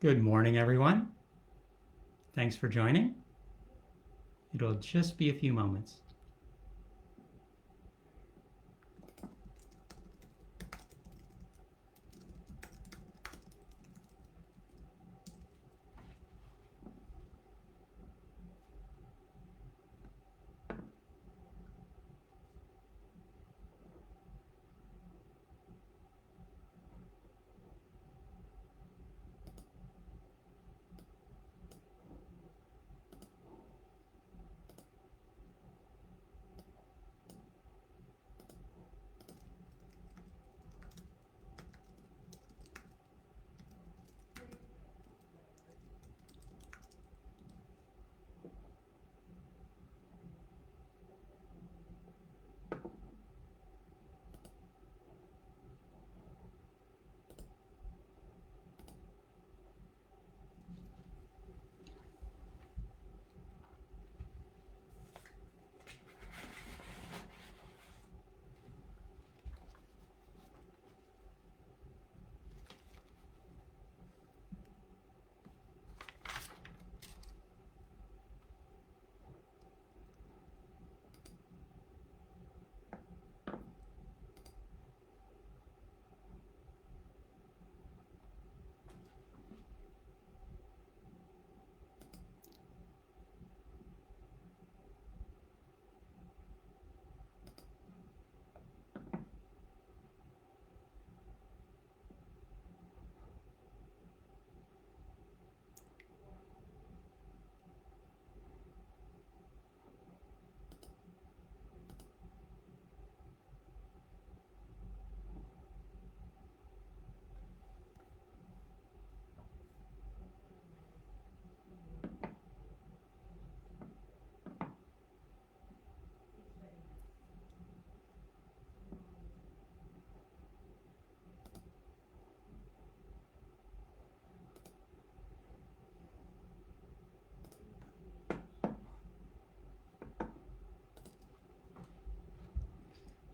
Good morning, everyone. Thanks for joining. It'll just be a few moments.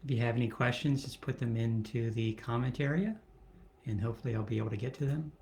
If you have any questions, just put them into the comment area, and hopefully I'll be able to get to them.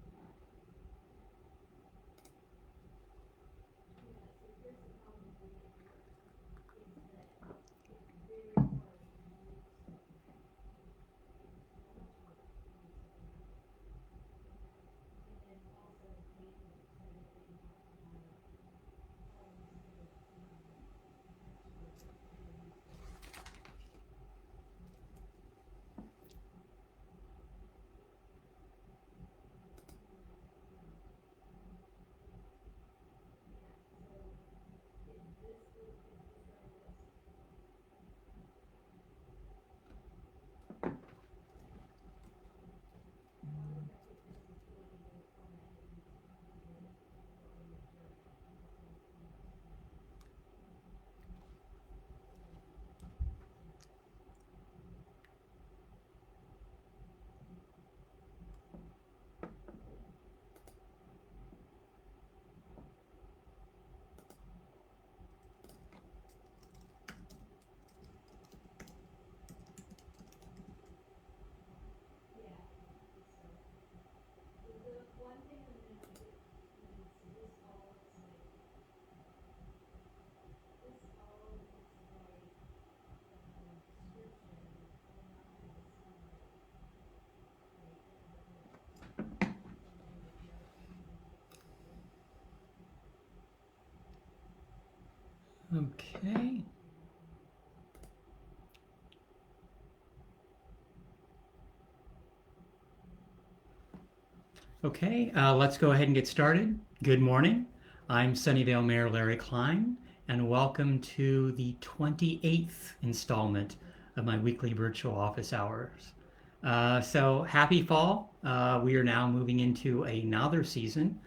Okay. Okay, let's go ahead and get started. Good morning. I'm Sunnyvale Mayor Larry Klein, and welcome to the 28th installment of my weekly virtual office hours. So happy fall. We are now moving into another season.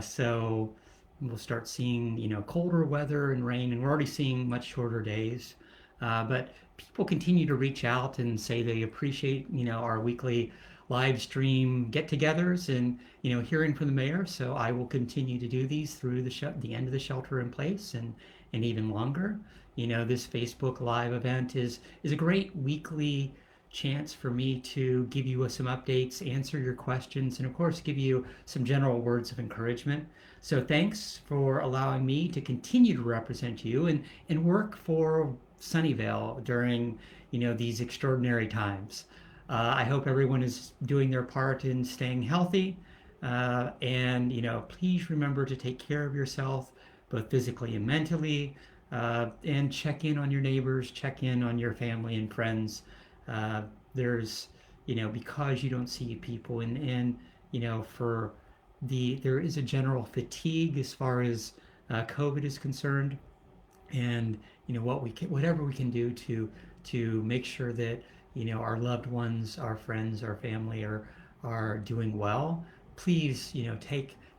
So we'll start seeing, colder weather and rain, and we're already seeing much shorter days. But people continue to reach out and say they appreciate, our weekly live stream get-togethers and, hearing from the mayor. So I will continue to do these through the end of the shelter in place and even longer. This Facebook Live event is a great weekly chance for me to give you some updates, answer your questions, and of course, give you some general words of encouragement. So thanks for allowing me to continue to represent you and work for Sunnyvale during, these extraordinary times. I hope everyone is doing their part in staying healthy. And, please remember to take care of yourself, both physically and mentally, and check in on your neighbors, check in on your family and friends. There's, because you don't see people and for there is a general fatigue as far as COVID is concerned. And, whatever we can do to make sure that, our loved ones, our friends, our family are doing well, please,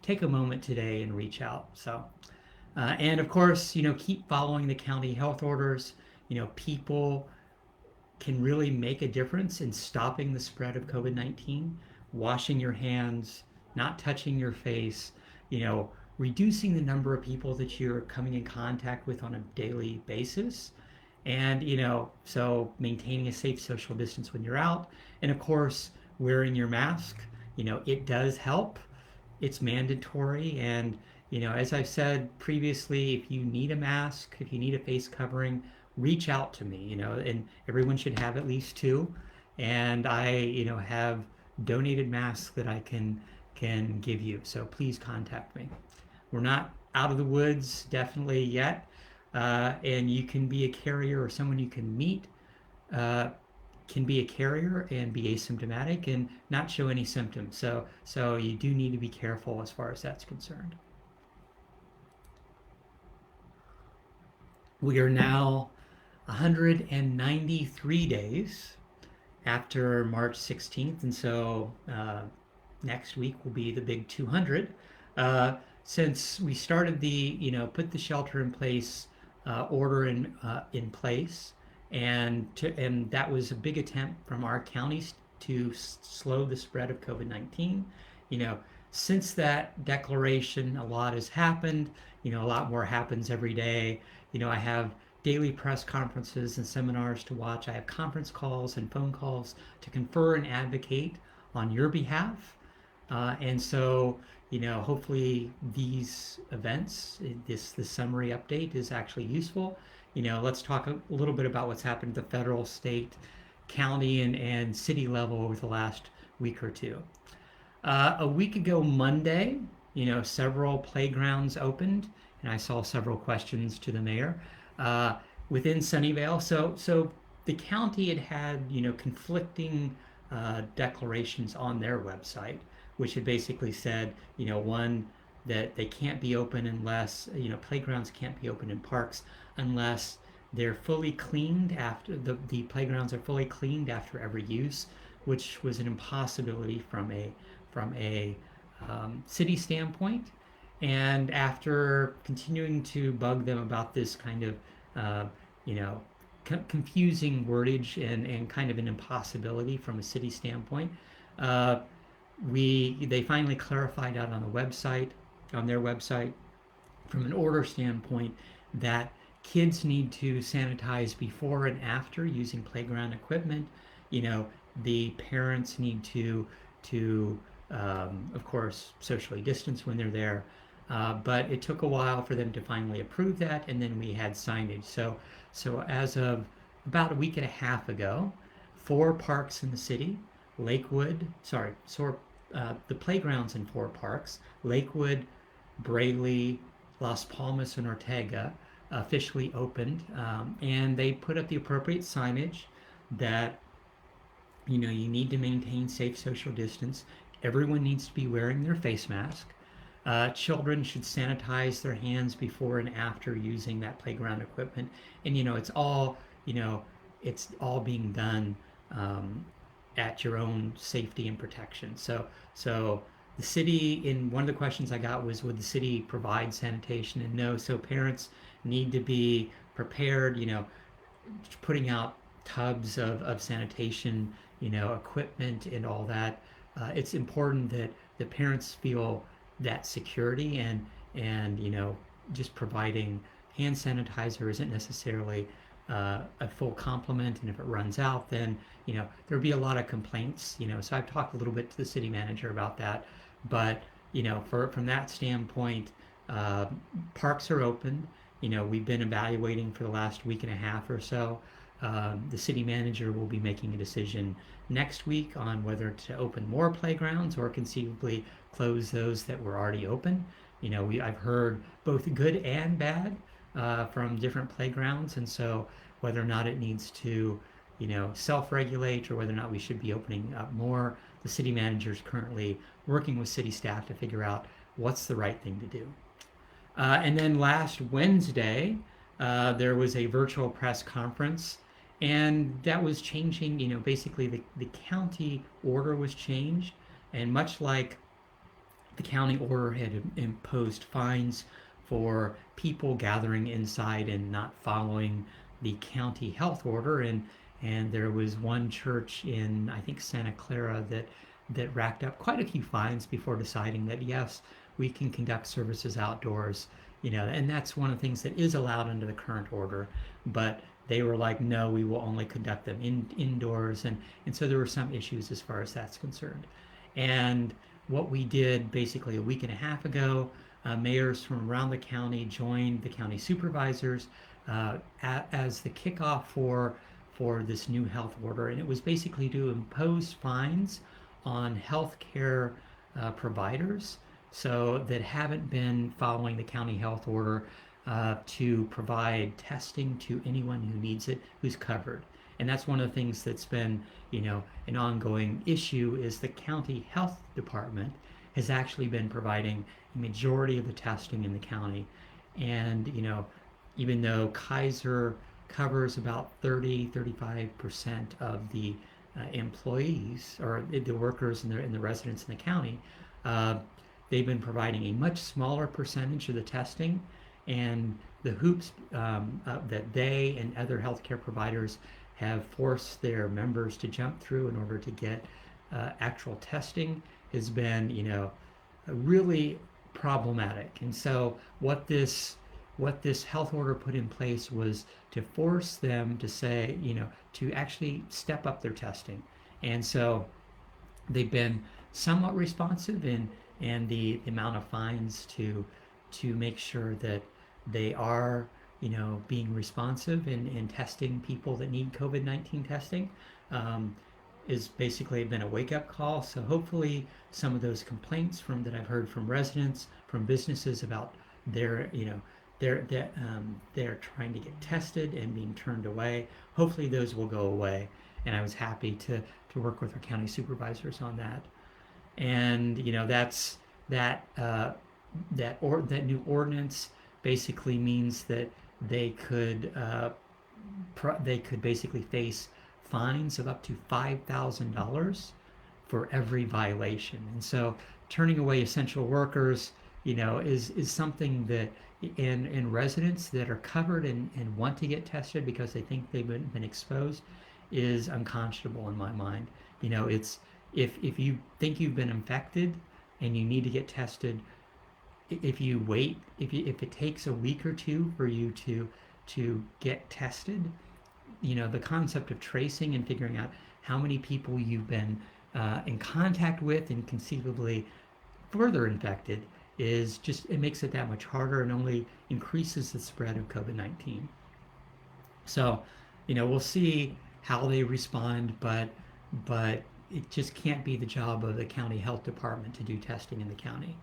take a moment today and reach out. So, and of course, keep following the county health orders. People can really make a difference in stopping the spread of COVID-19. Washing your hands, not touching your face, reducing the number of people that you're coming in contact with on a daily basis. And, so maintaining a safe social distance when you're out. And of course, wearing your mask, it does help. It's mandatory. And, as I've said previously, if you need a mask, if you need a face covering, reach out to me, and everyone should have at least two. And I, have donated masks that I can give you. So please contact me. We're not out of the woods definitely yet. And you can be a carrier, or someone you can meet can be a carrier and be asymptomatic and not show any symptoms. So you do need to be careful as far as that's concerned. We are now 193 days after March 16th, and so next week will be the big 200. Since we started put the shelter in place order in place, and that was a big attempt from our counties to slow the spread of COVID-19. Since that declaration, a lot has happened. A lot more happens every day. I have daily press conferences and seminars to watch. I have conference calls and phone calls to confer and advocate on your behalf. And so, hopefully these events, this summary update is actually useful. Let's talk a little bit about what's happened at the federal, state, county, and city level over the last week or two. A week ago Monday, several playgrounds opened, and I saw several questions to the mayor within Sunnyvale. So the county had conflicting declarations on their website, which had basically said, one, that they can't be open unless, playgrounds can't be open in parks unless they're fully cleaned after the playgrounds are fully cleaned after every use, which was an impossibility from a city standpoint. And after continuing to bug them about this kind of, confusing wordage and kind of an impossibility from a city standpoint, they finally clarified out on their website, from an order standpoint, that kids need to sanitize before and after using playground equipment. The parents need to of course, socially distance when they're there. But it took a while for them to finally approve that, and then we had signage. So as of about a week and a half ago, 4 parks in the city, the playgrounds in 4 parks, Lakewood, Braley, Las Palmas, and Ortega, officially opened, and they put up the appropriate signage that you need to maintain safe social distance. Everyone needs to be wearing their face mask. Children should sanitize their hands before and after using that playground equipment, and it's all being done at your own safety and protection. So the city, in one of the questions I got was, would the city provide sanitation? And no. So parents need to be prepared, putting out tubs of sanitation, equipment and all that. It's important that the parents feel that security, and just providing hand sanitizer isn't necessarily a full complement, and if it runs out, then there'll be a lot of complaints. So I've talked a little bit to the city manager about that, but from that standpoint, uh, parks are open. We've been evaluating for the last week and a half or so. The city manager will be making a decision next week on whether to open more playgrounds or conceivably close those that were already open. I've heard both good and bad from different playgrounds, and so whether or not it needs to, self-regulate or whether or not we should be opening up more, the city manager is currently working with city staff to figure out what's the right thing to do. And then last Wednesday, there was a virtual press conference, and that was changing. Basically the county order was changed, and much like the county order had imposed fines for people gathering inside and not following the county health order, and there was one church in, I think, Santa Clara that racked up quite a few fines before deciding that yes, we can conduct services outdoors, and that's one of the things that is allowed under the current order. But they were like, no, we will only conduct them indoors, and so there were some issues as far as that's concerned. And what we did basically a week and a half ago, mayors from around the county joined the county supervisors as the kickoff for this new health order, and it was basically to impose fines on healthcare providers so that haven't been following the county health order to provide testing to anyone who needs it, who's covered. And that's one of the things that's been, an ongoing issue is the county health department has actually been providing a majority of the testing in the county. And, even though Kaiser covers about 35% of the employees or the workers and the residents in the county, they've been providing a much smaller percentage of the testing, and the hoops that they and other healthcare providers have forced their members to jump through in order to get actual testing has been, really problematic. And so what this health order put in place was to force them to say, to actually step up their testing. And so they've been somewhat responsive in the amount of fines to make sure that they are, being responsive in testing people that need COVID-19 testing. Is basically been a wake-up call. So hopefully some of those complaints that I've heard from residents, from businesses about their, they're trying to get tested and being turned away. Hopefully those will go away. And I was happy to work with our county supervisors on that. And that's that new ordinance basically means that they could basically face fines of up to $5,000 for every violation. And so turning away essential workers, is something that in residents that are covered and want to get tested because they think they've been exposed is unconscionable in my mind. It's if you think you've been infected and you need to get tested, if you wait, if it takes a week or two for you to get tested, the concept of tracing and figuring out how many people you've been in contact with and conceivably further infected is just, it makes it that much harder and only increases the spread of COVID-19. So, we'll see how they respond, but it just can't be the job of the county health department to do testing in the county.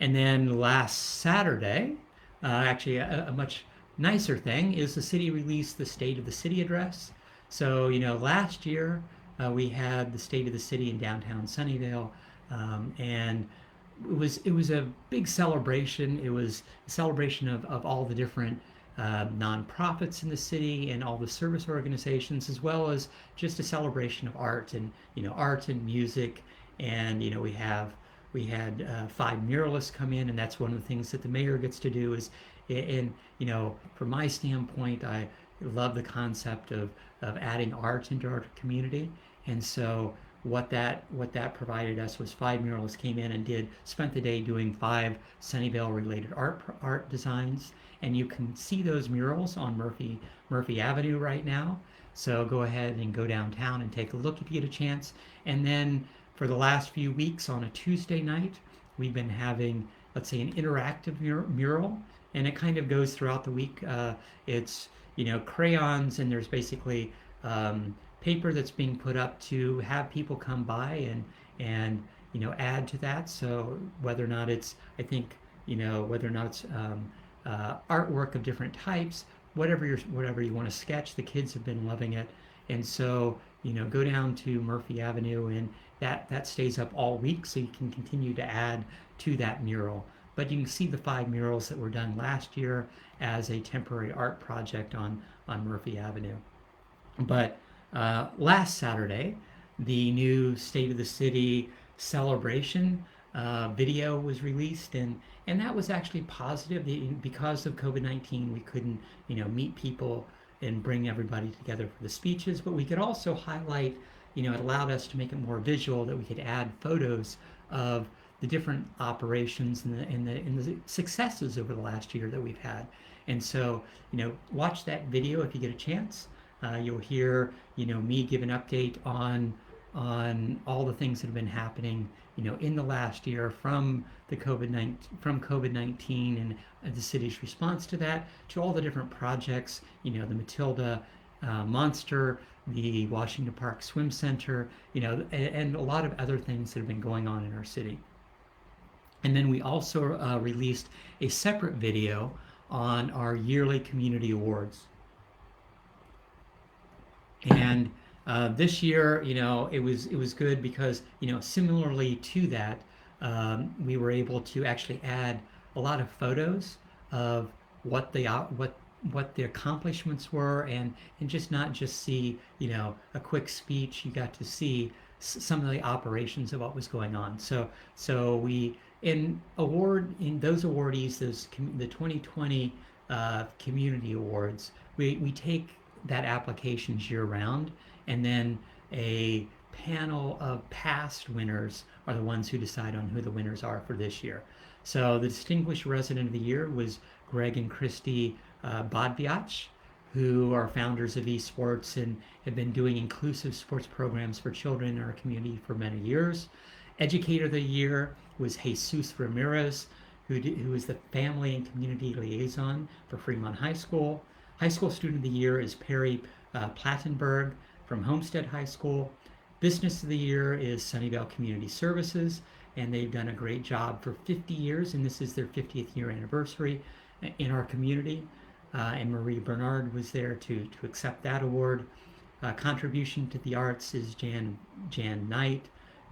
And then last Saturday, actually a much nicer thing is the city released the State of the City address. So, last year we had the State of the City in downtown Sunnyvale, and it was a big celebration. It was a celebration of all the different nonprofits in the city and all the service organizations, as well as just a celebration of art and art and music. And we had 5 muralists come in, and that's one of the things that the mayor gets to do is, and from my standpoint, I love the concept of adding art into our community. And so what that provided us was 5 murals came in and spent the day doing 5 Sunnyvale related art designs, and you can see those murals on Murphy Avenue right now. So go ahead and go downtown and take a look if you get a chance. And then for the last few weeks on a Tuesday night, we've been having, let's say, an interactive mural, and it kind of goes throughout the week. It's crayons, and there's basically paper that's being put up to have people come by and add to that. So whether or not it's, I think, whether or not it's artwork of different types, whatever you want to sketch, the kids have been loving it. And so go down to Murphy Avenue, and that stays up all week, so you can continue to add to that mural. But you can see the 5 murals that were done last year as a temporary art project on Murphy Avenue. But last Saturday, the new State of the City celebration video was released, and that was actually positive. Because of COVID-19, we couldn't meet people and bring everybody together for the speeches, but we could also highlight, it allowed us to make it more visual, that we could add photos of the different operations and the successes over the last year that we've had. And so, watch that video if you get a chance. You'll hear, me give an update on all the things that have been happening, in the last year from COVID-19 and the city's response to that, to all the different projects, the Matilda Monster, the Washington Park Swim Center, and a lot of other things that have been going on in our city. And then we also released a separate video on our yearly community awards. And this year, it was good because, similarly to that, we were able to actually add a lot of photos of what the accomplishments were, and just not just see, a quick speech. You got to see some of the operations of what was going on. So we in those awardees, the 2020 community awards, we take that applications year round, and then a panel of past winners are the ones who decide on who the winners are for this year. So the Distinguished Resident of the Year was Greg and Christy Bodbiach, who are founders of esports and have been doing inclusive sports programs for children in our community for many years. Educator of the Year was Jesus Ramirez, who is the Family and Community Liaison for Fremont High School. High School Student of the Year is Perry Plattenberg from Homestead High School. Business of the Year is Sunnyvale Community Services, and they've done a great job for 50 years, and this is their 50th year anniversary in our community. And Marie Bernard was there to accept that award. Contribution to the Arts is Jan Knight,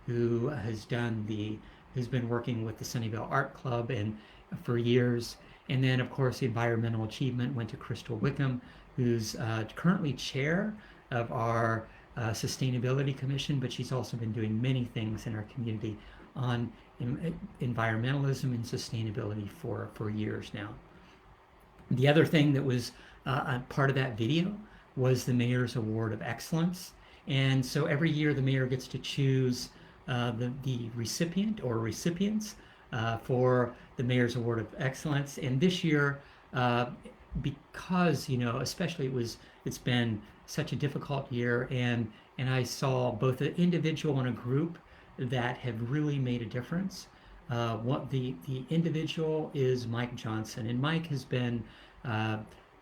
who has been working with the Sunnyvale Art Club and for years. And then, of course, the Environmental Achievement went to Crystal Wickham, who's currently chair of our Sustainability Commission, but she's also been doing many things in our community on environmentalism and sustainability for years now. The other thing that was a part of that video was the Mayor's Award of Excellence. And so every year the mayor gets to choose the recipient or recipients for the Mayor's Award of Excellence. And this year, because, especially it's been such a difficult year, and I saw both an individual and a group that have really made a difference. What the individual is Mike Johnson, and Mike has been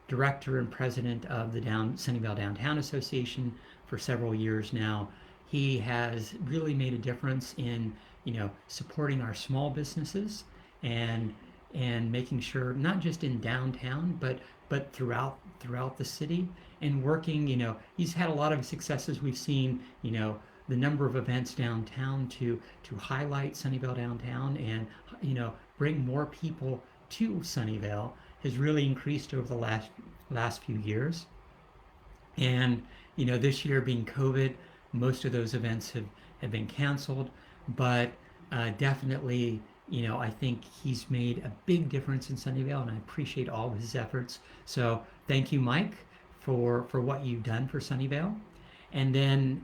director and president of the Sunnyvale Downtown Association for several years now. He has really made a difference in supporting our small businesses and making sure not just in downtown but throughout the city, and working. He's had a lot of successes. We've seen the number of events downtown to highlight Sunnyvale downtown and bring more people to Sunnyvale has really increased over the last few years. And this year being COVID, most of those events have been canceled, but definitely I think he's made a big difference in Sunnyvale, and I appreciate all of his efforts. So thank you, Mike, for what you've done for Sunnyvale. And then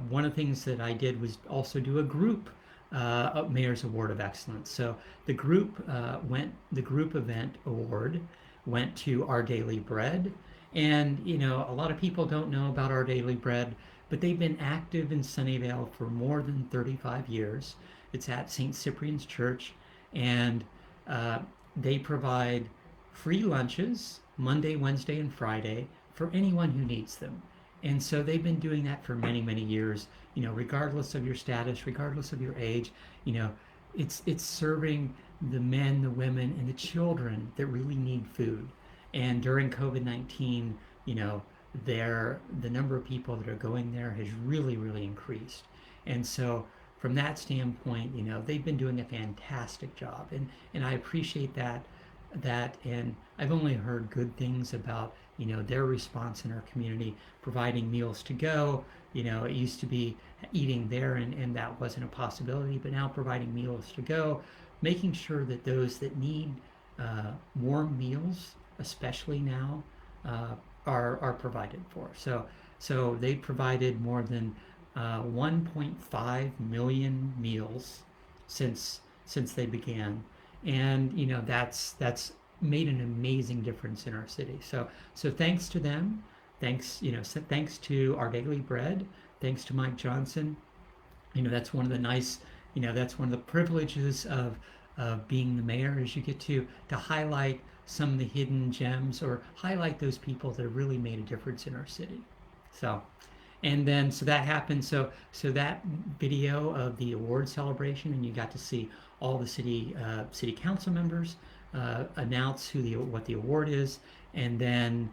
one of the things that I did was also do a group Mayor's Award of Excellence. So the group event award went to Our Daily Bread. And, a lot of people don't know about Our Daily Bread, but they've been active in Sunnyvale for more than 35 years. It's at St. Cyprian's Church, and uh, they provide free lunches Monday, Wednesday, and Friday for anyone who needs them. And so they've been doing that for many, many years, regardless of your status, regardless of your age. you know, it's serving the men, the women, and the children that really need food. And during COVID-19, the number of people that are going there has really, really increased. And so from that standpoint, they've been doing a fantastic job, and I appreciate that, and I've only heard good things about their response in our community, providing meals to go. It used to be eating there, and that wasn't a possibility, but now providing meals to go, making sure that those that need warm meals, especially now, are provided for. So they provided more than 1.5 million meals since they began, and that's made an amazing difference in our city. So thanks to them, thanks to Our Daily Bread, thanks to Mike Johnson. That's one of the nice, that's one of the privileges of being the mayor, is you get to highlight some of the hidden gems, or highlight those people that have really made a difference in our city. So, and then so that happened. So that video of the award celebration, and you got to see all the city council members announce what the award is, and then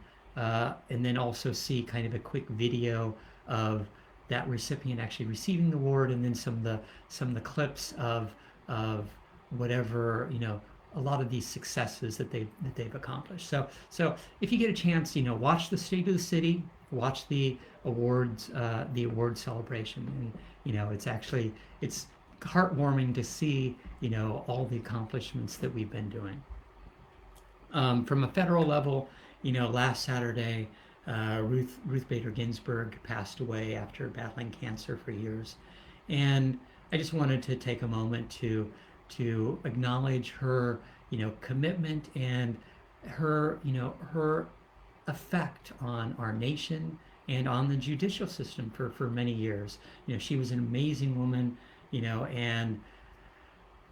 also see kind of a quick video of that recipient actually receiving the award, and then some of the clips of whatever, a lot of these successes that they've accomplished. So if you get a chance, watch the State of the City, watch the awards, the award celebration, and it's heartwarming to see all the accomplishments that we've been doing. From a federal level, last Saturday, Ruth Bader Ginsburg passed away after battling cancer for years, and I just wanted to take a moment to acknowledge her, commitment, and her effect on our nation and on the judicial system for many years. She was an amazing woman, and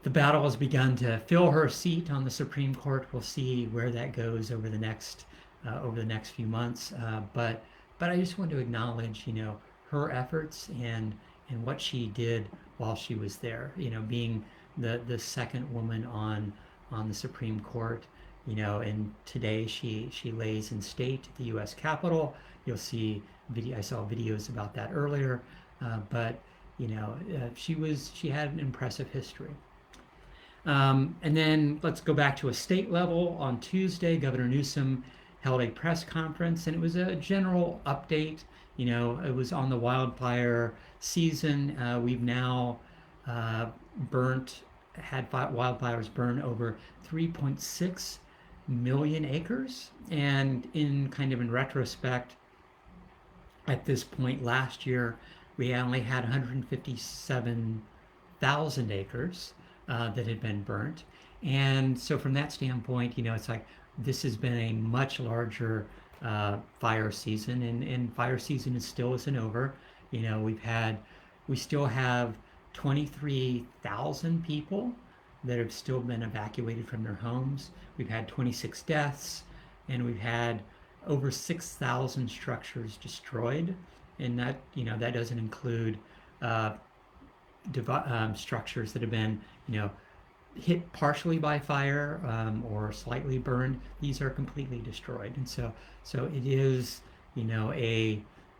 the battle has begun to fill her seat on the Supreme Court. We'll see where that goes over the next few months. But I just want to acknowledge, her efforts and what she did while she was there. Being the second woman on the Supreme Court. And today she lays in state at the U.S. Capitol. You'll see I saw videos about that earlier, but she had an impressive history. And then let's go back to a state level. On Tuesday, Governor Newsom held a press conference, and it was a general update. It was on the wildfire season. We've now had wildfires burn over 3.6 million acres. And in retrospect, at this point last year, we only had 157,000 acres that had been burnt. And so from that standpoint, it's like this has been a much larger fire season, and fire season still isn't over. We still have 23,000 people that have still been evacuated from their homes. We've had 26 deaths, and we've had over 6,000 structures destroyed, and that doesn't include structures that have been hit partially by fire, or slightly burned. These are completely destroyed, and so it is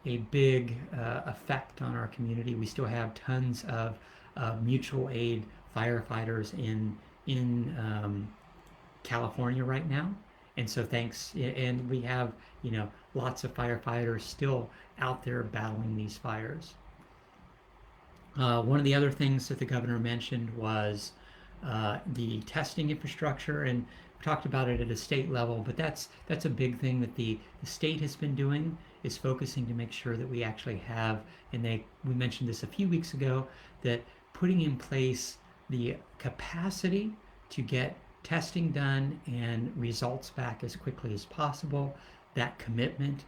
a big effect on our community. We still have tons of mutual aid firefighters in California right now, and so and we have lots of firefighters still out there battling these fires. One of the other things that the governor mentioned was the testing infrastructure, and we talked about it at a state level, but that's a big thing that the state has been doing, is focusing to make sure that we actually have, and we mentioned this a few weeks ago, that putting in place the capacity to get testing done and results back as quickly as possible. That commitment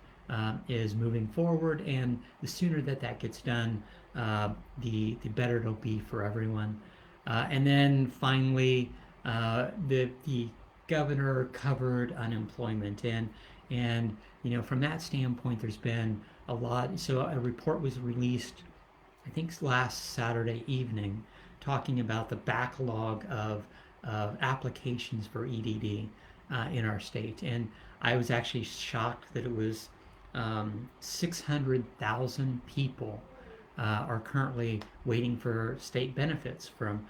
is moving forward, and the sooner that gets done, the better it'll be for everyone. And then finally, the governor covered unemployment, and from that standpoint, there's been a lot. So a report was released, I think last Saturday evening, talking about the backlog of applications for EDD in our state. And I was actually shocked that it was 600,000 people are currently waiting for state benefits from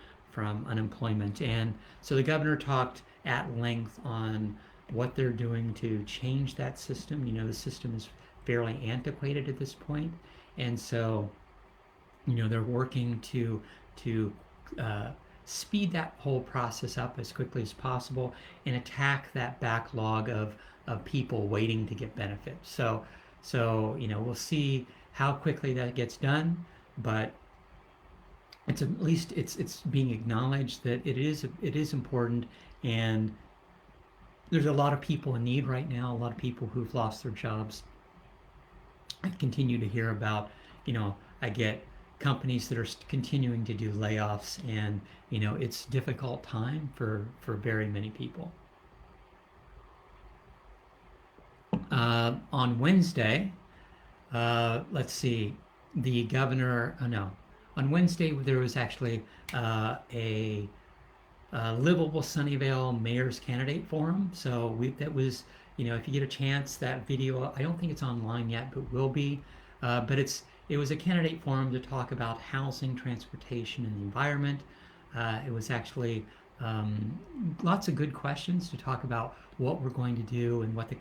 unemployment. And so the governor talked at length on what they're doing to change that system. The system is fairly antiquated at this point, and so they're working to speed that whole process up as quickly as possible and attack that backlog of people waiting to get benefits. So we'll see how quickly that gets done, but it's at least it's being acknowledged that it is important, and there's a lot of people in need right now, a lot of people who've lost their jobs. I continue to hear about, I get companies that are continuing to do layoffs, and it's a difficult time for very many people. On Wednesday, let's see, the governor, on Wednesday there was actually a Livable Sunnyvale Mayor's Candidate Forum. So that was, if you get a chance, that video, I don't think it's online yet, but will be. But it was a candidate forum to talk about housing, transportation, and the environment. It was actually lots of good questions to talk about what we're going to do and what the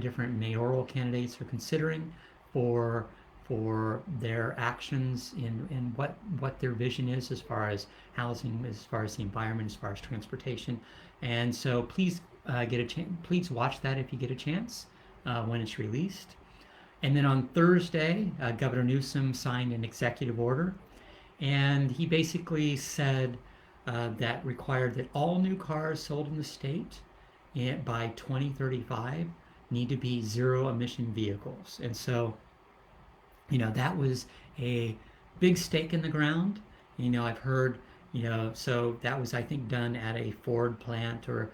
different mayoral candidates are considering for their actions and what their vision is as far as housing, as far as the environment, as far as transportation. And so please please watch that if you get a chance when it's released. And then on Thursday, Governor Newsom signed an executive order, and he basically said that required that all new cars sold in the state by 2035 need to be zero emission vehicles. And so that was a big stake in the ground. I've heard, so that was, I think, done at a Ford plant or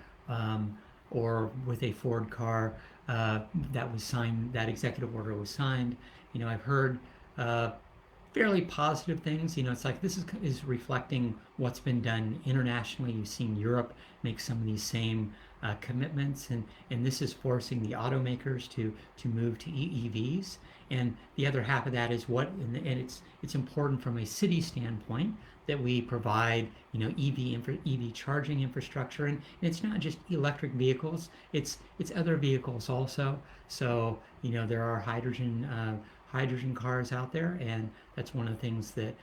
with a Ford car. That was signed, that executive order was signed. I've heard fairly positive things. It's like this is reflecting what's been done internationally. You've seen Europe make some of these same commitments, and this is forcing the automakers to move to EVs. And the other half of that is and it's important from a city standpoint that we provide EV charging infrastructure, and it's not just electric vehicles, it's other vehicles also. So there are hydrogen cars out there, and that's one of the things that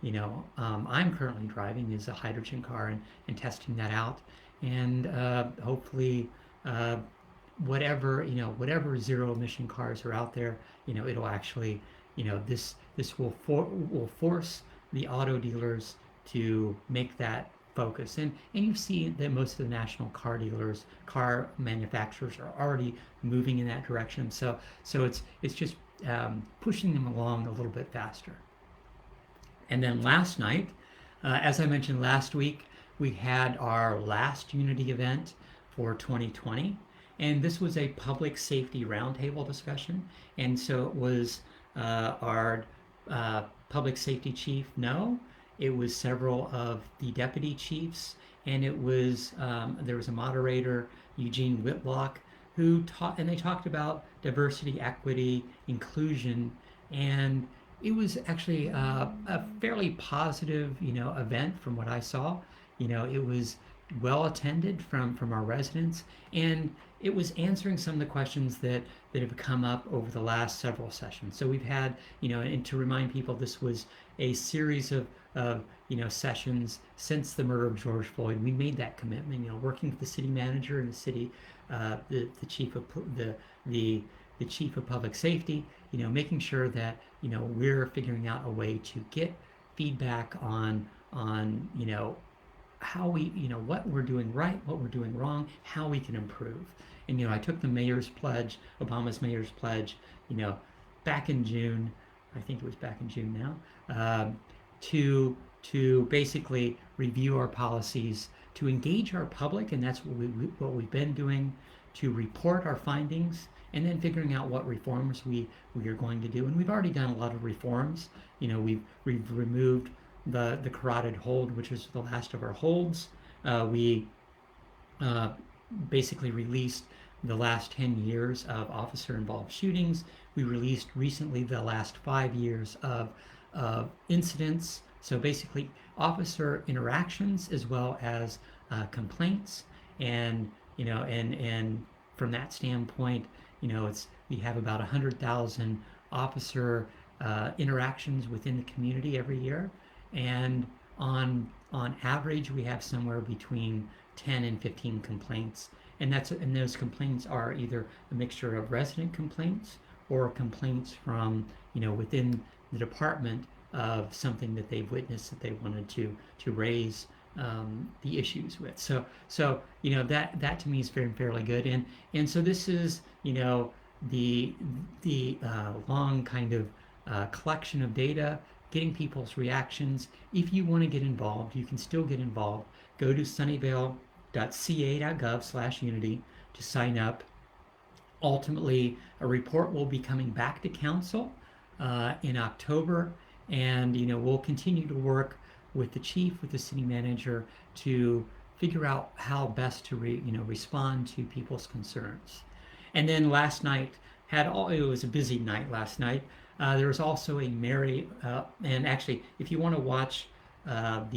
I'm currently driving is a hydrogen car and testing that out, and hopefully whatever zero emission cars are out there, it'll actually this will force the auto dealers to make that focus. And you see that most of the national car manufacturers are already moving in that direction. So it's just pushing them along a little bit faster. And then last night, as I mentioned last week, we had our last Unity event for 2020. And this was a public safety roundtable discussion. And so it was our public safety chief, it was several of the deputy chiefs, and it was there was a moderator, Eugene Whitlock, who taught, and they talked about diversity, equity, inclusion, and it was actually a fairly positive, event from what I saw. It was well attended from our residents, and it was answering some of the questions that have come up over the last several sessions. So we've had, and to remind people, this was a series of sessions since the murder of George Floyd. We made that commitment, working with the city manager and the city, the chief of the the chief of public safety, making sure that, we're figuring out a way to get feedback on how we, what we're doing right, what we're doing wrong, how we can improve. And, I took the mayor's pledge, Obama's mayor's pledge, back in June, I think it was back in June now, to basically review our policies, to engage our public, and that's what we've been doing, to report our findings, and then figuring out what reforms we are going to do. And we've already done a lot of reforms. We've removed the carotid hold, which is the last of our holds. We basically released the last 10 years of officer-involved shootings. We released recently the last 5 years of incidents. So basically officer interactions as well as complaints. And, and from that standpoint, we have about 100,000 officer interactions within the community every year. And on average, we have somewhere between 10 and 15 complaints. And those complaints are either a mixture of resident complaints or complaints from, within the department of something that they've witnessed that they wanted to raise the issues with. So that to me is fairly good. And so this is, the long kind of collection of data, getting people's reactions. If you want to get involved, you can still get involved. Go to sunnyvale.ca.gov/unity to sign up. Ultimately, a report will be coming back to council in October, and we'll continue to work with the chief, with the city manager, to figure out how best to respond to people's concerns. And then last night it was a busy night last night. There was also a and actually, if you want to watch that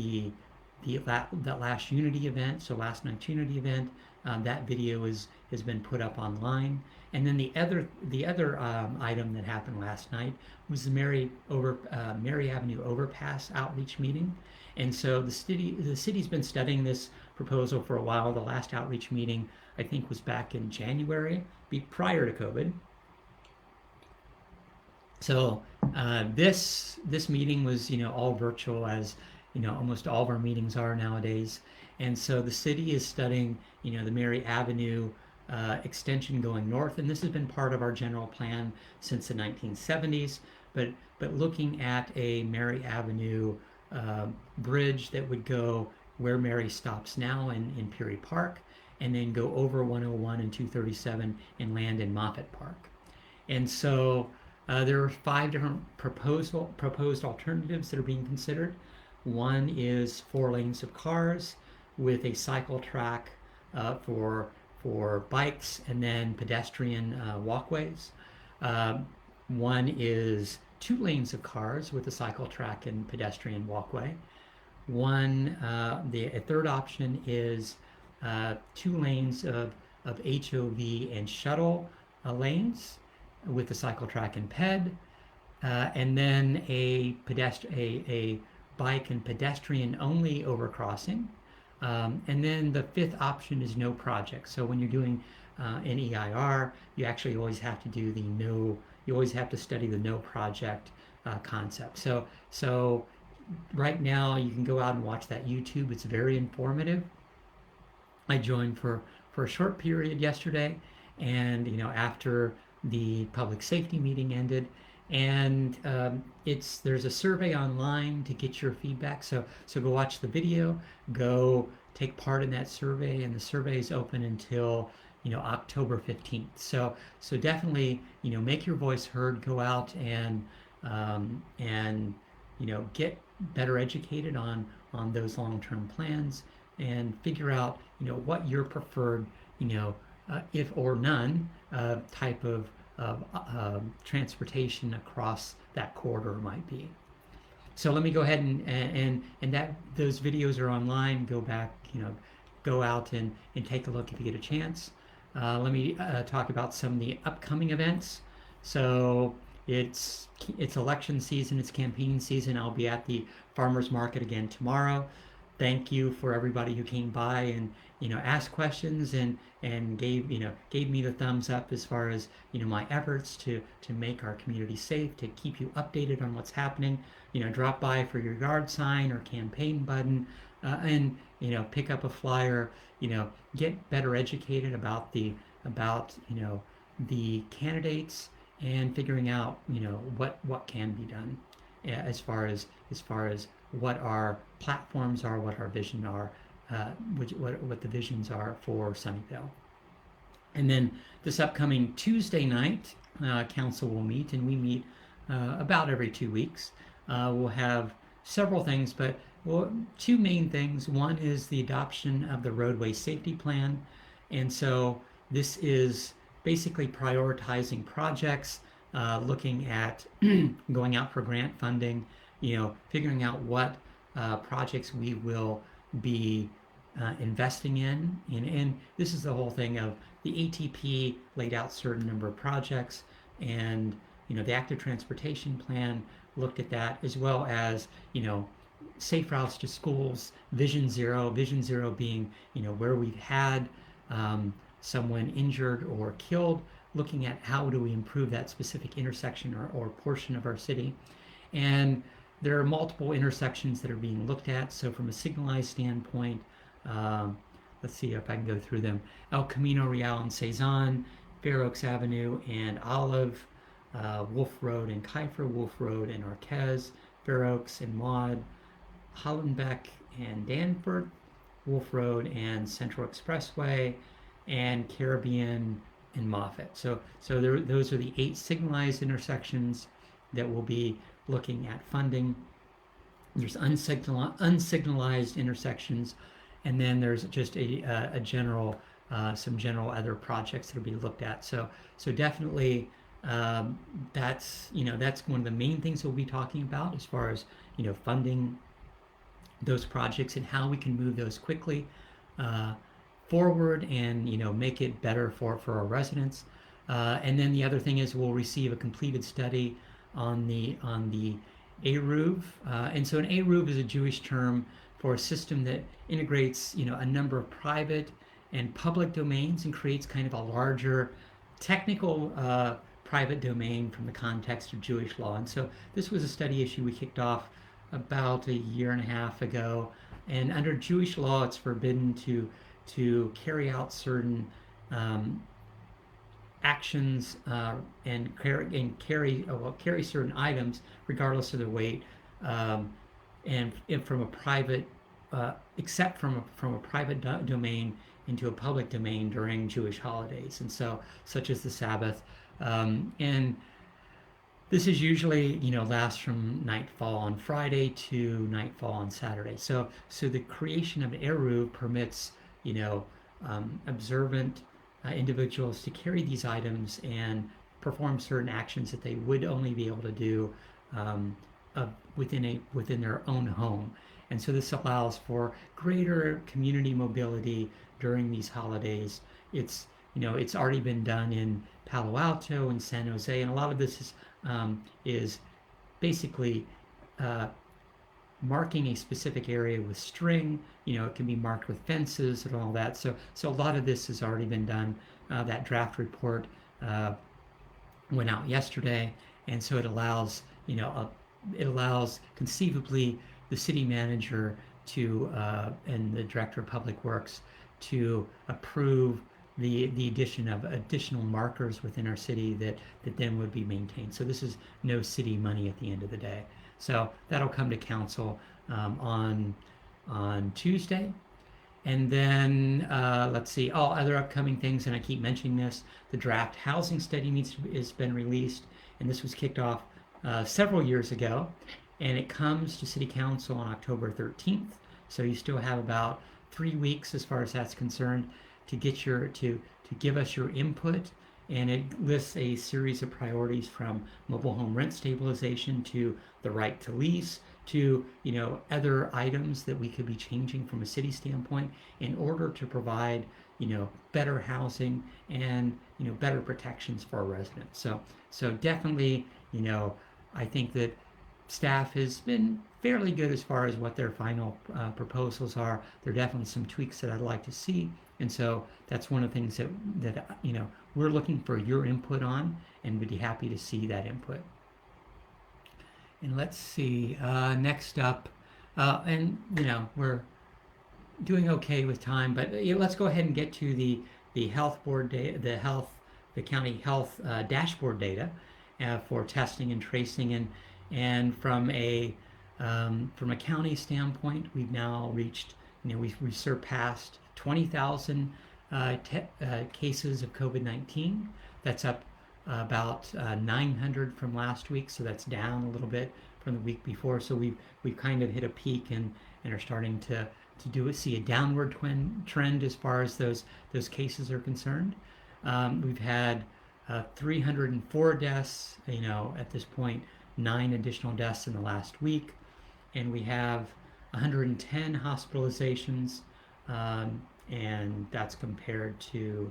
last Unity event, so last night's Unity event, that video has been put up online. And then the other item that happened last night was the Mary Avenue overpass outreach meeting. And so the city's been studying this proposal for a while. The last outreach meeting, I think, was back in January, prior to COVID. So this meeting was all virtual, as almost all of our meetings are nowadays. And so the city is studying the Mary Avenue extension going north, and this has been part of our general plan since the 1970s. But looking at a Mary Avenue bridge that would go where Mary stops now in Peary Park, and then go over 101 and 237 and land in Moffett Park. And so there are 5 different proposed alternatives that are being considered. One is 4 lanes of cars with a cycle track for bikes, and then pedestrian walkways. One is 2 lanes of cars with a cycle track and pedestrian walkway. A third option is 2 lanes of HOV and shuttle lanes with a cycle track and ped, and then a bike and pedestrian only overcrossing. And then the 5th option is no project. So when you're doing an EIR, you actually always have to do you always have to study the no project concept. So right now you can go out and watch that YouTube. It's very informative. I joined for a short period yesterday, and after the public safety meeting ended, and there's a survey online to get your feedback. So go watch the video, go take part in that survey, and the survey is open until October 15th. So definitely make your voice heard. Go out and get better educated on those long-term plans, and figure out what your preferred if or none type of transportation across that corridor might be. So let me go ahead and those videos are online. Go back, go out and take a look if you get a chance. Let me talk about some of the upcoming events. So it's election season, it's campaign season. I'll be at the farmers market again tomorrow. Thank you for everybody who came by asked questions and gave me the thumbs up as far as my efforts to make our community safe, to keep you updated on what's happening. Drop by for your yard sign or campaign button, and pick up a flyer. Get better educated about the candidates and figuring out what can be done, as far as what our platforms are, what our vision are, what the visions are for Sunnyvale. And then this upcoming Tuesday night, council will meet, and we meet about every 2 weeks. We'll have several things, but two main things. One is the adoption of the roadway safety plan, and so this is basically prioritizing projects, looking at going out for grant funding, figuring out what projects we will be investing in. And this is the whole thing of the ATP laid out certain number of projects, and the active transportation plan looked at that, as well as safe routes to schools, Vision Zero being where we've had someone injured or killed, looking at how do we improve that specific intersection or portion of our city. And there are multiple intersections that are being looked at. So from a signalized standpoint, let's see if I can go through them. El Camino Real and Cezanne, Fair Oaks Avenue and Olive, Wolf Road and Kiefer, Wolf Road and Arquez, Fair Oaks and Maud, Hollenbeck and Danforth, Wolf Road and Central Expressway, and Caribbean and Moffett. So those are the 8 signalized intersections that we'll be looking at funding. There's unsignalized intersections, and then there's just a general, some general other projects that will be looked at. So definitely, that's one of the main things we'll be talking about as far as funding those projects and how we can move those quickly forward and make it better for our residents. And then the other thing is we'll receive a completed study on the Eruv. And so an Eruv is a Jewish term for a system that integrates a number of private and public domains and creates kind of a larger technical private domain from the context of Jewish law. And so this was a study issue we kicked off about a year and a half ago. And under Jewish law, it's forbidden to carry out certain actions and carry certain items regardless of their weight, and from a private, except from a private domain into a public domain during Jewish holidays, and so such as the Sabbath, and this is usually lasts from nightfall on Friday to nightfall on Saturday. So the creation of an Eruv permits observant individuals to carry these items and perform certain actions that they would only be able to do within their own home. And so this allows for greater community mobility during these holidays. It's already been done in Palo Alto and San Jose, and a lot of this is basically marking a specific area with string. It can be marked with fences and all that. So a lot of this has already been done. That draft report went out yesterday, and so it allows conceivably the city manager to and the director of public works to approve the addition of additional markers within our city that then would be maintained. So this is no city money at the end of the day. So that'll come to council on Tuesday. And then let's see, all other upcoming things, and I keep mentioning this, the draft housing study has been released, and this was kicked off several years ago, and it comes to City Council on October 13th. So you still have about 3 weeks as far as that's concerned to give us your input. And it lists a series of priorities from mobile home rent stabilization to the right to lease to other items that we could be changing from a city standpoint in order to provide better housing and better protections for our residents. So definitely I think that staff has been fairly good as far as what their final proposals are. There are definitely some tweaks that I'd like to see, and so that's one of the things that we're looking for your input on, and we'd be happy to see that input. And let's see, next up, and we're doing okay with time, but let's go ahead and get to the health board data, the county health dashboard data for testing and tracing, and from a county standpoint, we've now reached, we've surpassed 20,000 cases of COVID-19. That's up about 900 from last week, so that's down a little bit from the week before. So we've kind of hit a peak and are starting to see a downward trend as far as those cases are concerned. We've had 304 deaths, at this point, 9 additional deaths in the last week, and we have 110 hospitalizations, and that's compared to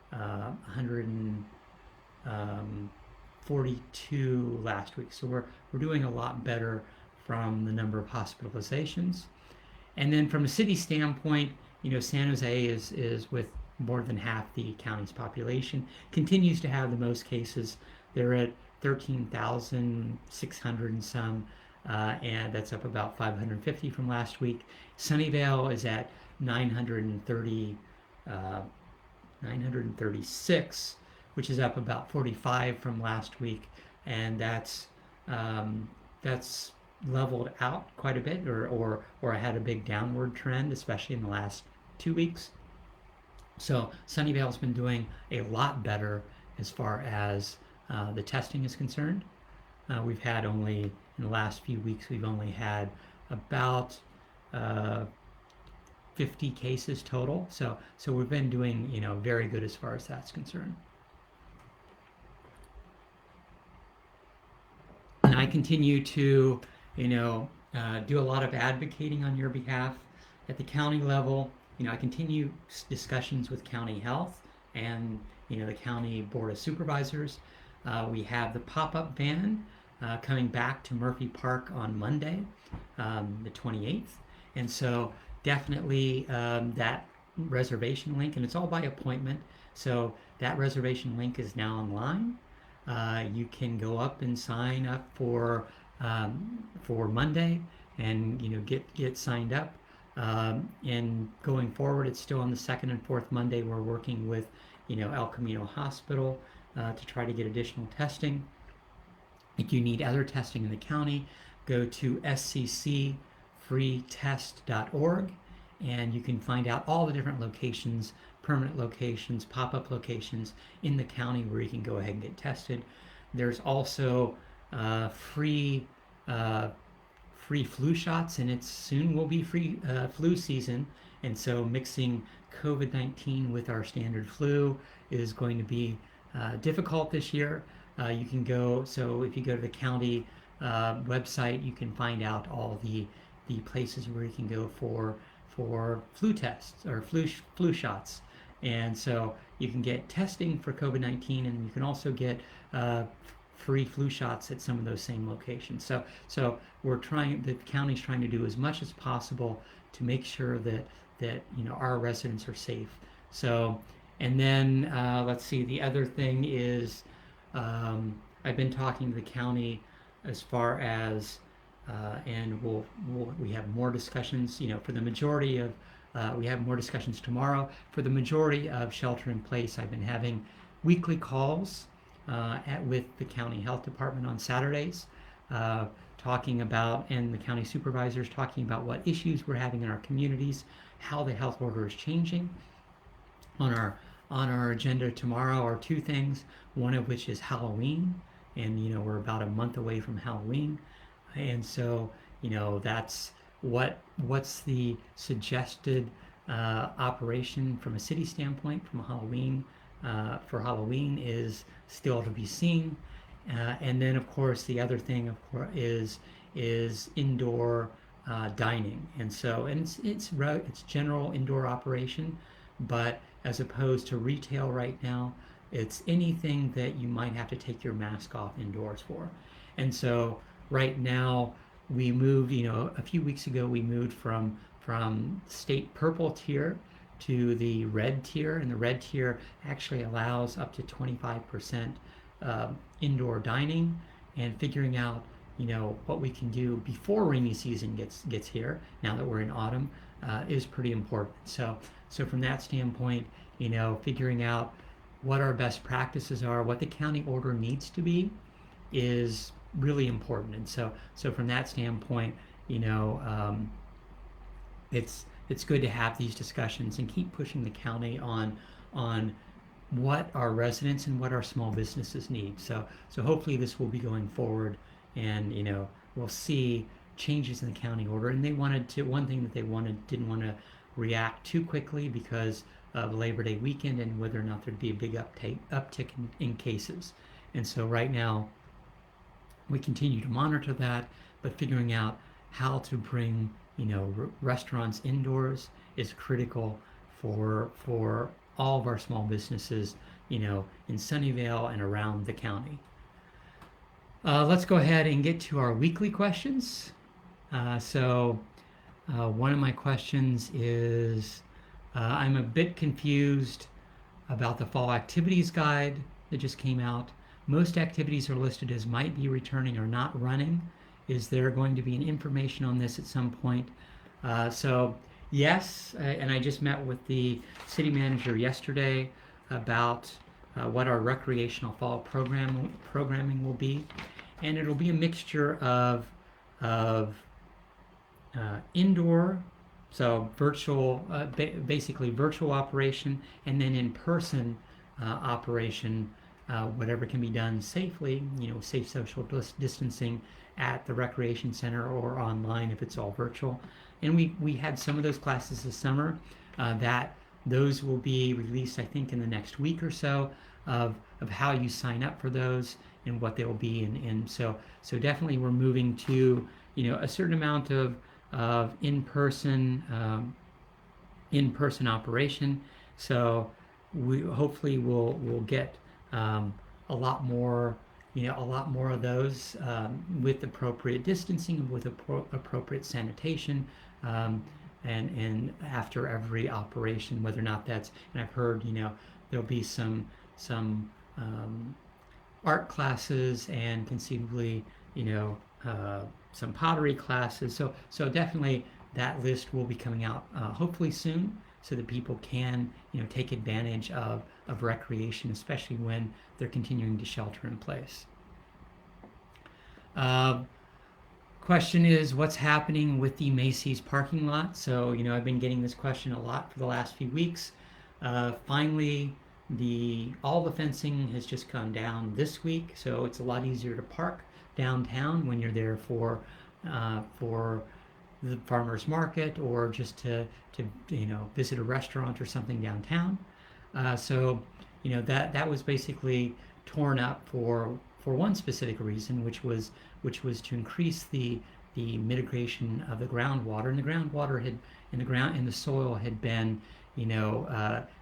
142 last week. So we're doing a lot better from the number of hospitalizations. And then from a city standpoint, San Jose is with more than half the county's population, continues to have the most cases. They're at 13,600 and some, and that's up about 550 from last week. Sunnyvale is at 936, which is up about 45 from last week, and that's leveled out quite a bit, or had a big downward trend, especially in the last 2 weeks. So Sunnyvale's been doing a lot better as far as the testing is concerned. We've had only, in the last few weeks, we've only had about 50 cases total. So we've been doing, very good as far as that's concerned. And I continue to, do a lot of advocating on your behalf at the county level. I continue discussions with county health and, the county board of supervisors. We have the pop-up van coming back to Murphy Park on Monday, the 28th. And so definitely that reservation link, and it's all by appointment. So that reservation link is now online. You can go up and sign up for Monday and, get signed up. And going forward, it's still on the second and fourth Monday. We're working with, El Camino Hospital to try to get additional testing. If you need other testing in the county, go to sccfreetest.org, and you can find out all the different locations, permanent locations, pop-up locations in the county where you can go ahead and get tested. There's also free flu shots, and it soon will be free flu season, and so mixing COVID-19 with our standard flu is going to be difficult this year. You can go, so if you go to the county website, you can find out all the places where you can go for flu tests or flu shots. And so you can get testing for COVID-19, and you can also get free flu shots at some of those same locations. So the county's trying to do as much as possible to make sure that our residents are safe. So, and then let's see, the other thing is I've been talking to the county as far as and we have more discussions, for the majority of we have more discussions tomorrow. For the majority of shelter in place, I've been having weekly calls with the county health department on Saturdays, talking about, and the county supervisors talking about what issues we're having in our communities, how the health order is changing. On our agenda tomorrow are 2 things, one of which is Halloween, and we're about a month away from Halloween, and so that's what's the suggested operation from a city standpoint from Halloween. For Halloween is still to be seen, and then of course the other thing, of course, is indoor dining, and so it's general indoor operation, but as opposed to retail right now, it's anything that you might have to take your mask off indoors for. And so right now we moved, a few weeks ago we moved from state purple tier to the red tier, and the red tier actually allows up to 25% indoor dining, and figuring out what we can do before rainy season gets here, now that we're in autumn, is pretty important. So from that standpoint, figuring out what our best practices are, what the county order needs to be, is really important. And so from that standpoint, it's good to have these discussions and keep pushing the county on what our residents and what our small businesses need. So hopefully this will be going forward, and we'll see changes in the county order. And one thing that they didn't want to react too quickly because of Labor Day weekend and whether or not there'd be a big uptick in cases. And so right now we continue to monitor that, but figuring out how to bring restaurants indoors is critical for all of our small businesses in Sunnyvale and around the county. Let's go ahead and get to our weekly questions. One of my questions is, I'm a bit confused about the fall activities guide that just came out. Most activities are listed as might be returning or not running. Is there going to be an information on this at some point? So yes, and I just met with the city manager yesterday about what our recreational fall programming will be, and it'll be a mixture of indoor, so virtual, basically virtual operation, and then in-person operation, whatever can be done safely, safe social distancing at the recreation center or online if it's all virtual. And we had some of those classes this summer. That those will be released, I think, in the next week or so, of how you sign up for those and what they will be. And so definitely we're moving to a certain amount of in-person operation. So we hopefully we'll get a lot more of those with appropriate distancing, with appropriate sanitation, and after every operation, whether or not that's, and I've heard there'll be some art classes and conceivably some pottery classes. So definitely that list will be coming out hopefully soon, so that people can take advantage of recreation, especially when they're continuing to shelter in place. Question is, what's happening with the Macy's parking lot? So I've been getting this question a lot for the last few weeks. Finally, all the fencing has just gone down this week, so it's a lot easier to park downtown when you're there for the farmers market, or just to visit a restaurant or something downtown. So that was basically torn up for one specific reason, which was to increase the mitigation of the groundwater. And the groundwater in the soil had been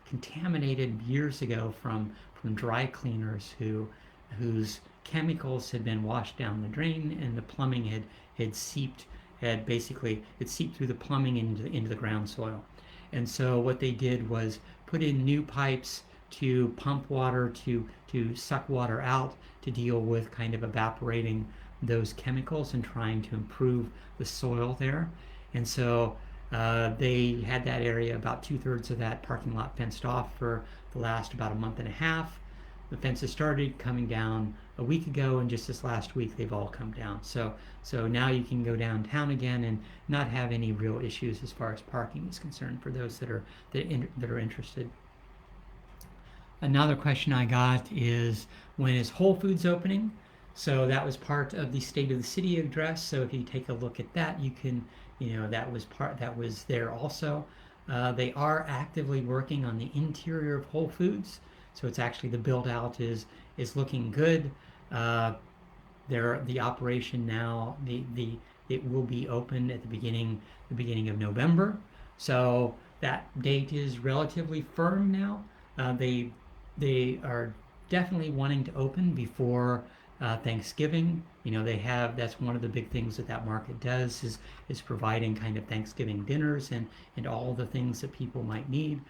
contaminated years ago from dry cleaners whose chemicals had been washed down the drain, and the plumbing had seeped through the plumbing into the ground soil. And so what they did was put in new pipes to pump water, to suck water out, to deal with kind of evaporating those chemicals and trying to improve the soil there. And so they had that area, about 2/3 of that parking lot, fenced off for the last about a month and a half. The fences started coming down a week ago, and just this last week they've all come down. So now you can go downtown again and not have any real issues as far as parking is concerned for those that are interested. Another question I got is, when is Whole Foods opening? So that was part of the State of the City address. So if you take a look at that, you can, that was there also. They are actively working on the interior of Whole Foods. So it's actually, the build out is looking good. The operation now, it will be open at the beginning of November. So that date is relatively firm now. They are definitely wanting to open before Thanksgiving. That's one of the big things that market does is providing kind of Thanksgiving dinners and all the things that people might need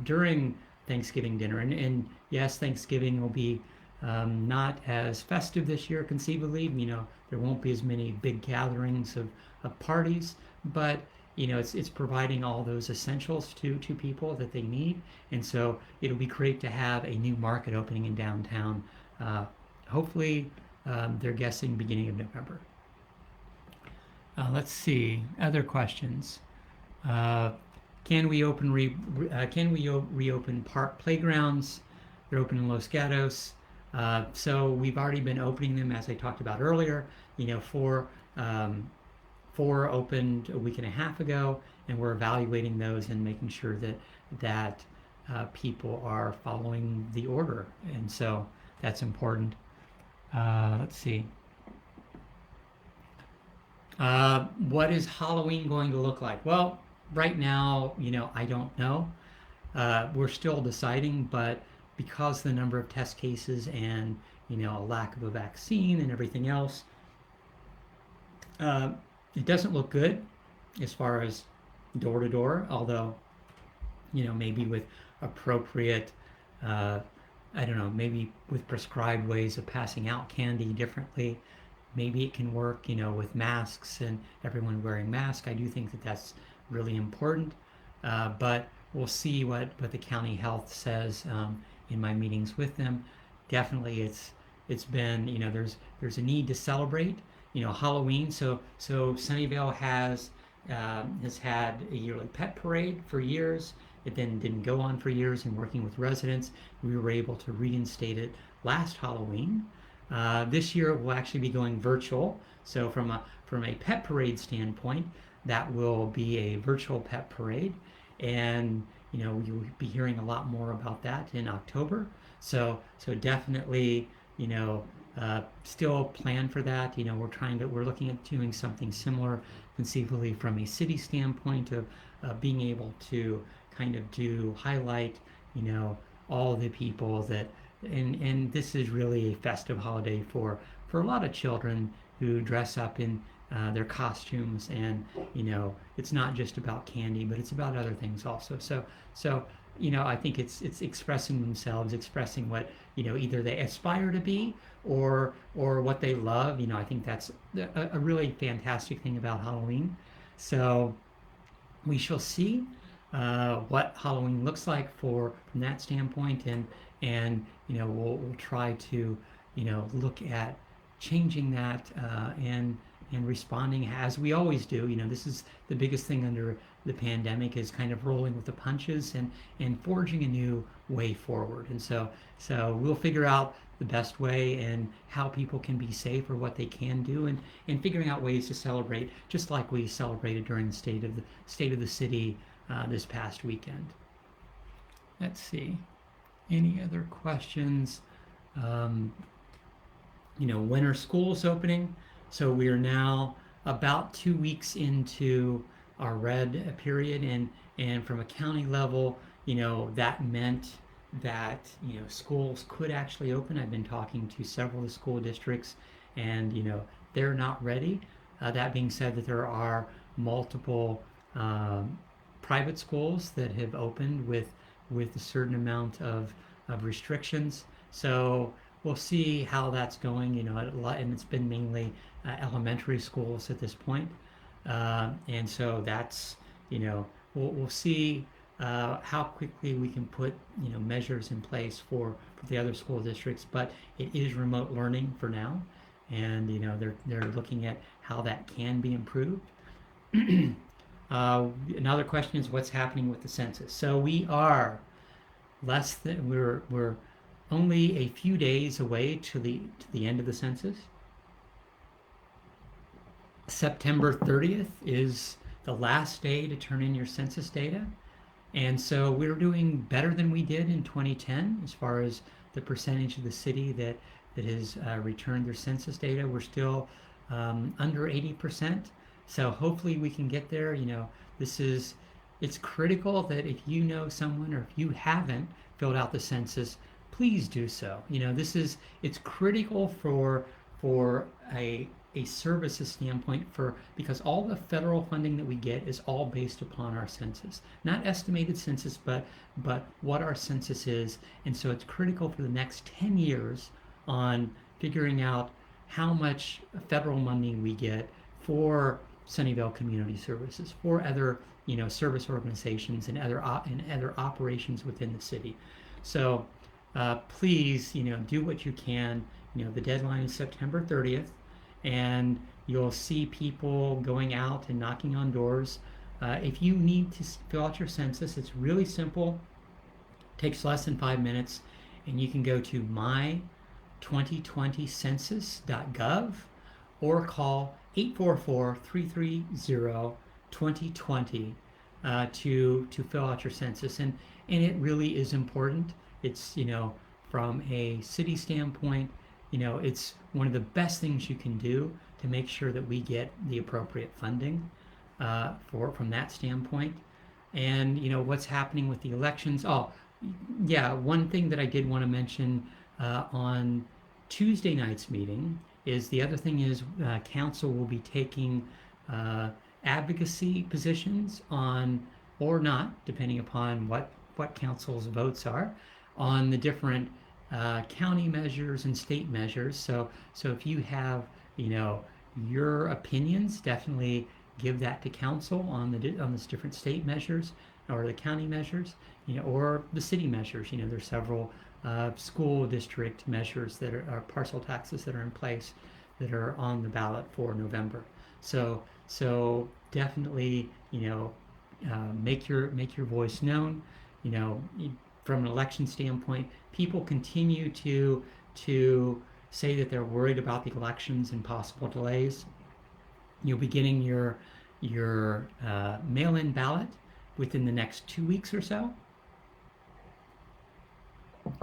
during Thanksgiving dinner. And yes, Thanksgiving will be not as festive this year, conceivably. There won't be as many big gatherings of parties, but it's providing all those essentials to people that they need. And so it'll be great to have a new market opening in downtown. Hopefully, they're guessing beginning of November. Let's see other questions. Can we reopen park playgrounds? They're open in Los Gatos. So we've already been opening them, as I talked about earlier. Four opened a week and a half ago, and we're evaluating those and making sure that people are following the order, and so that's important. Let's see. What is Halloween going to look like? Well, right now, I don't know. We're still deciding, but because the number of test cases and a lack of a vaccine and everything else, it doesn't look good as far as door to door. Although, maybe with appropriate, I don't know, maybe with prescribed ways of passing out candy differently, maybe it can work. With masks and everyone wearing masks. I do think that's really important, but we'll see what the county health says in my meetings with them. Definitely, it's been there's a need to celebrate Halloween. So Sunnyvale has had a yearly pet parade for years. It then didn't go on for years. And working with residents, we were able to reinstate it last Halloween. This year it will actually be going virtual. So from a pet parade standpoint, that will be a virtual pet parade, and you'll be hearing a lot more about that in October. So definitely still plan for that. We're looking at doing something similar, conceivably from a city standpoint of being able to kind of highlight all the people that, and this is really a festive holiday for a lot of children who dress up in their costumes, and it's not just about candy, but it's about other things also. So I think it's expressing themselves, expressing what either they aspire to be or what they love. I think that's a really fantastic thing about Halloween. So we shall see what Halloween looks like from that standpoint, and we'll try to look at changing that and responding as we always do. This is the biggest thing under the pandemic, is kind of rolling with the punches and forging a new way forward. And so we'll figure out the best way and how people can be safe, or what they can do, and figuring out ways to celebrate, just like we celebrated during the state of the city this past weekend. Let's see. Any other questions? When are schools opening? So we are now about 2 weeks into our red period, and from a county level, that meant that schools could actually open. I've been talking to several of the school districts, and they're not ready. That being said, that there are multiple private schools that have opened with a certain amount of restrictions. So we'll see how that's going. And it's been mainly elementary schools at this point, and so that's we'll see how quickly we can put measures in place for the other school districts. But it is remote learning for now, and they're looking at how that can be improved. Another question is what's happening with the census. So we're only a few days away to the end of the census. September 30th is the last day to turn in your census data. And so we're doing better than we did in 2010 as far as the percentage of the city that has returned their census data. We're still under 80%. So hopefully we can get there. It's critical that if you know someone, or if you haven't filled out the census, please do so. It's critical for a services standpoint, because all the federal funding that we get is all based upon our census, not estimated census, but what our census is. And so it's critical for the next 10 years on figuring out how much federal money we get for Sunnyvale Community Services, for other service organizations and other operations within the city. So please do what you can. The deadline is September 30th, and you'll see people going out and knocking on doors. If you need to fill out your census, it's really simple. It takes less than 5 minutes, and you can go to my2020census.gov or call 844-330-2020 to fill out your census. And it really is important. It's, from a city standpoint, it's one of the best things you can do to make sure that we get the appropriate funding from that standpoint. And, what's happening with the elections. Oh, yeah, one thing that I did want to mention on Tuesday night's meeting is council will be taking advocacy positions on, or not, depending upon what council's votes are, on the different county measures and state measures. So if you have your opinions, definitely give that to council on these different state measures or the county measures, or the city measures. There's several school district measures that are parcel taxes that are in place that are on the ballot for November. So definitely make your voice known. From an election standpoint, people continue to say that they're worried about the elections and possible delays. You'll be getting your mail-in ballot within the next 2 weeks or so.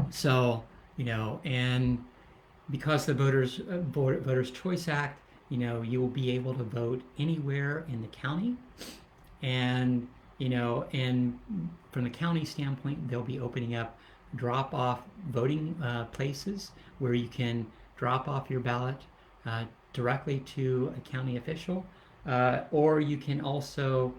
So, and because the Voters Choice Act, you will be able to vote anywhere in the county. And, and from the county standpoint, they'll be opening up drop-off voting places where you can drop off your ballot directly to a county official, or you can also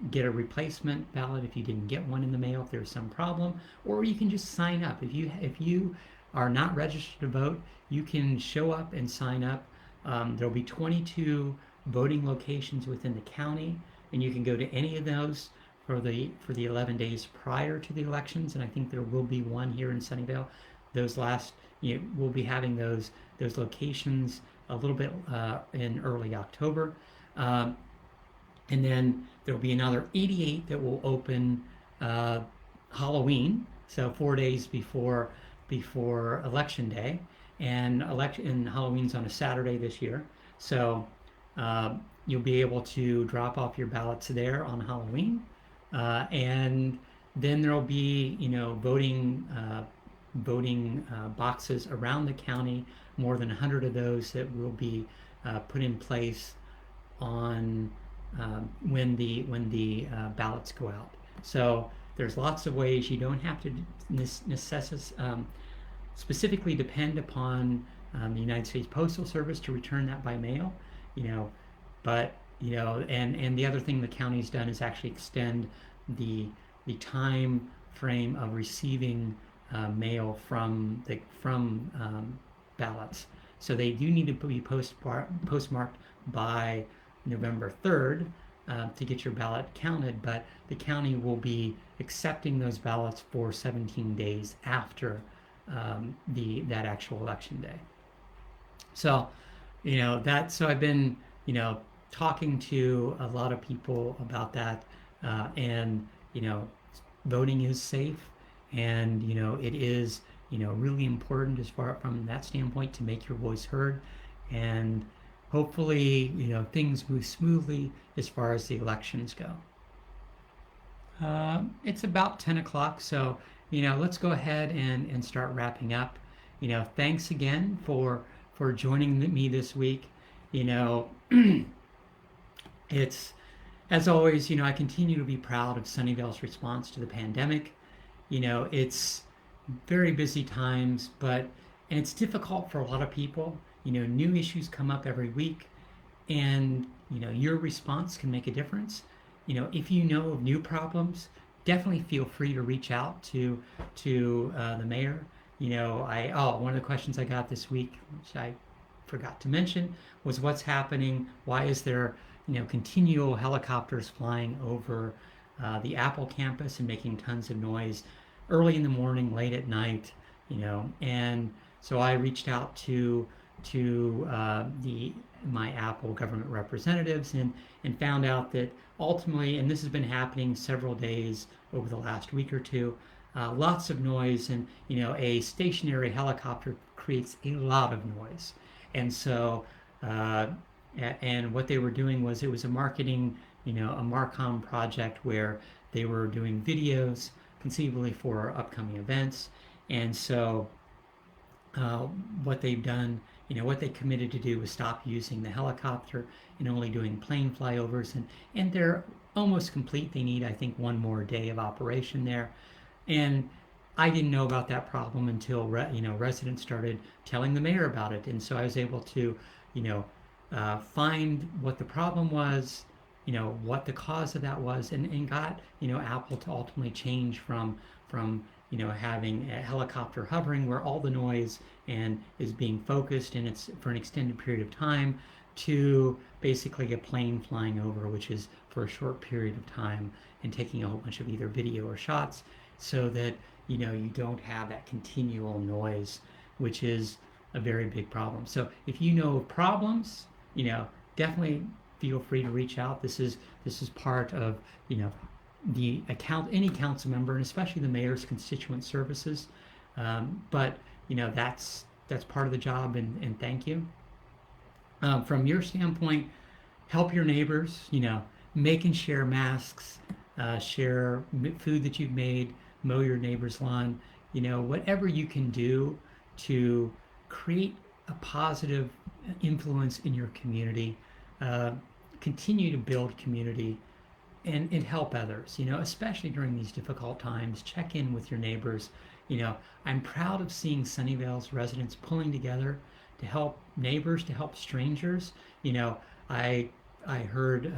get a replacement ballot if you didn't get one in the mail, if there's some problem, or you can just sign up. If you are not registered to vote, you can show up and sign up. There'll be 22 voting locations within the county, and you can go to any of those for the 11 days prior to the elections. And I think there will be one here in Sunnyvale. We'll be having those locations a little bit in early October. And then there will be another 88 that will open Halloween, so 4 days before Election Day, and Halloween's on a Saturday this year. So you'll be able to drop off your ballots there on Halloween, and then there will be voting boxes around the county, more than 100 of those that will be put in place on when the ballots go out. So there's lots of ways. You don't have to specifically depend upon the United States Postal Service to return that by mail, but and the other thing the county's done is actually extend the time frame of receiving mail from ballots. So they do need to be postmarked by November 3rd to get your ballot counted, but the county will be accepting those ballots for 17 days after that actual election day. So, so I've been, talking to a lot of people about that, and, voting is safe, and, it is, really important as far from that standpoint to make your voice heard, and hopefully, things move smoothly as far as the elections go. It's about 10 o'clock, so, let's go ahead and start wrapping up. Thanks again for joining me this week. It's, as always, I continue to be proud of Sunnyvale's response to the pandemic. It's very busy times, and it's difficult for a lot of people. New issues come up every week, and your response can make a difference. If you know of new problems, definitely feel free to reach out to the mayor. One of the questions I got this week, which I forgot to mention, was what's happening. Why is there continual helicopters flying over the Apple campus and making tons of noise early in the morning, late at night? And so I reached out to the my Apple government representatives and found out that ultimately, and this has been happening several days over the last week or two, lots of noise, and a stationary helicopter creates a lot of noise, and so and what they were doing was, it was a marketing, a Marcom project where they were doing videos conceivably for upcoming events, and so what they've done, what they committed to do was stop using the helicopter and only doing plane flyovers, and they're almost complete. They need, I think, one more day of operation there, and I didn't know about that problem until residents started telling the mayor about it, and so I was able to, find what the problem was, what the cause of that was, and got Apple to ultimately change from having a helicopter hovering where all the noise and is being focused and it's for an extended period of time, to basically a plane flying over, which is for a short period of time, and taking a whole bunch of either video or shots, so that you don't have that continual noise, which is a very big problem. So if you know of problems, definitely feel free to reach out. This is part of any council member, and especially the mayor's constituent services. But that's part of the job, and thank you. From your standpoint, help your neighbors. Make and share masks, share food that you've made, mow your neighbor's lawn. Whatever you can do to create a positive influence in your community. Continue to build community and help others, especially during these difficult times. Check in with your neighbors. I'm proud of seeing Sunnyvale's residents pulling together to help neighbors, to help strangers. I heard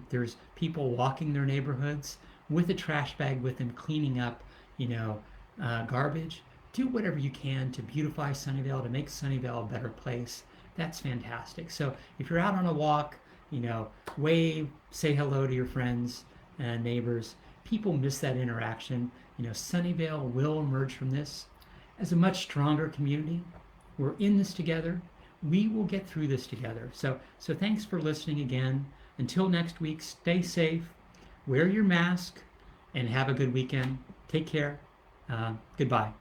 there's people walking their neighborhoods with a trash bag with them, cleaning up, garbage. Do whatever you can to beautify Sunnyvale, to make Sunnyvale a better place. That's fantastic. So if you're out on a walk, wave, say hello to your friends and neighbors. People miss that interaction. Sunnyvale will emerge from this as a much stronger community. We're in this together. We will get through this together. So thanks for listening again. Until next week, stay safe, wear your mask, and have a good weekend. Take care. Goodbye.